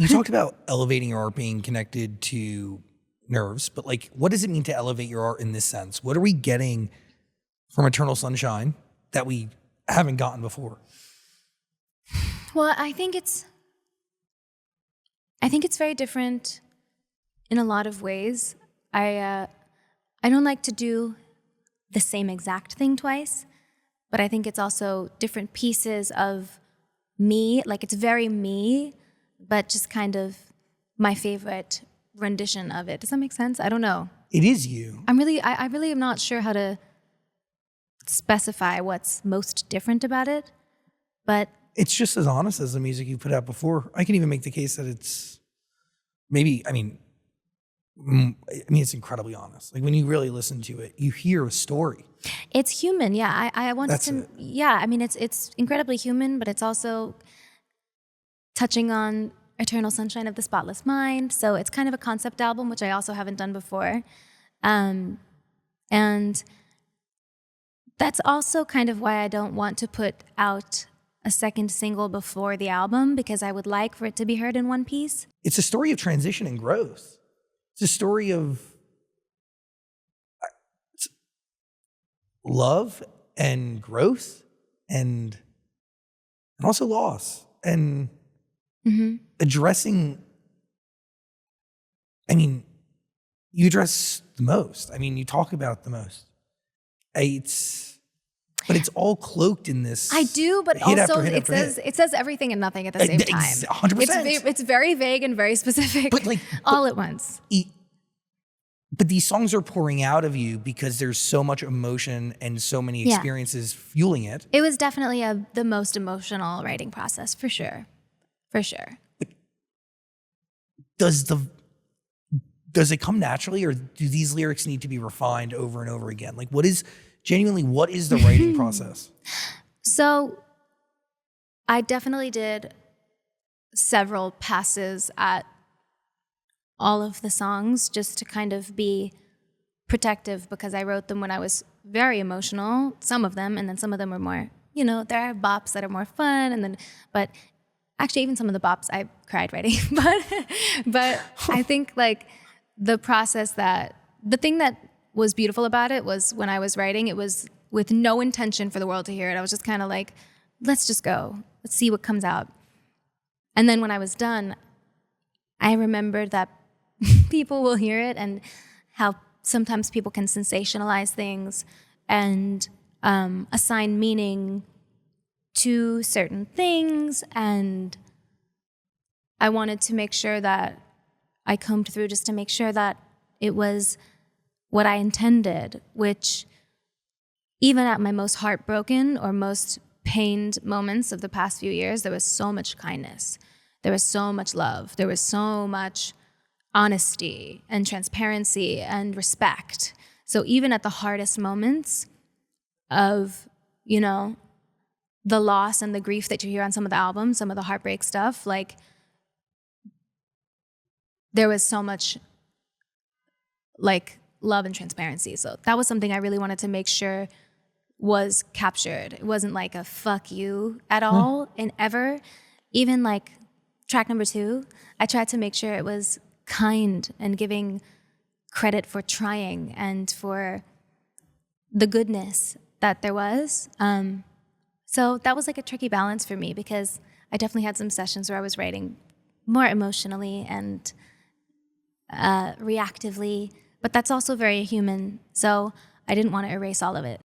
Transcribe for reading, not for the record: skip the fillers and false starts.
You talked about elevating your art being connected to nerves, but like, what does it mean to elevate your art in this sense? What are we getting from Eternal Sunshine that we haven't gotten before? Well, I think it's very different in a lot of ways. I don't like to do the same exact thing twice, but I think it's also different pieces of me. Like, it's very me, but just kind of my favorite rendition of it. Does that make sense? I don't know. It is you. I really am not sure how to specify what's most different about it, but It's just as honest as the music you put out before. I can even make the case that it's it's incredibly honest. Like, when you really listen to it, you hear a story. it's human. Yeah, I wanted That's to. it. Yeah, I mean, it's incredibly human, but it's also touching on Eternal Sunshine of the Spotless Mind. So it's kind of a concept album, which I also haven't done before, and that's also kind of why I don't want to put out a second single before the album, because I would like for it to be heard in one piece. It's a story of transition and growth. It's a story of love and growth and also loss and addressing. I mean, you address the most. I mean, you talk about the most. But it's all cloaked in this. I do, but hit also after hit after hit. it says everything and nothing at the same time. 100%. It's very vague and very specific, But like, all at once. But these songs are pouring out of you because there's so much emotion and so many experiences fueling it. It was definitely the most emotional writing process, for sure. For sure. Does it come naturally, or do these lyrics need to be refined over and over again? Like, what is the writing process? So I definitely did several passes at all of the songs just to kind of be protective, because I wrote them when I was very emotional, some of them, and then some of them were more, there are bops that are more fun, but actually even some of the bops I cried writing. but I think like the thing that was beautiful about it was when I was writing, it was with no intention for the world to hear it. I was just kind of like, let's just go. Let's see what comes out. And then when I was done, I remembered that people will hear it and how sometimes people can sensationalize things and assign meaning to certain things. And I wanted to make sure that I combed through just to make sure that it was what I intended, which even at my most heartbroken or most pained moments of the past few years, there was so much kindness. There was so much love. There was so much honesty and transparency and respect. So even at the hardest moments of, the loss and the grief that you hear on some of the albums, some of the heartbreak stuff, like, there was so much like love and transparency. So that was something I really wanted to make sure was captured. It wasn't like a fuck you at all and ever. Even like track number 2, I tried to make sure it was kind and giving credit for trying and for the goodness that there was. So that was like a tricky balance for me, because I definitely had some sessions where I was writing more emotionally and reactively, but that's also very human. So I didn't want to erase all of it.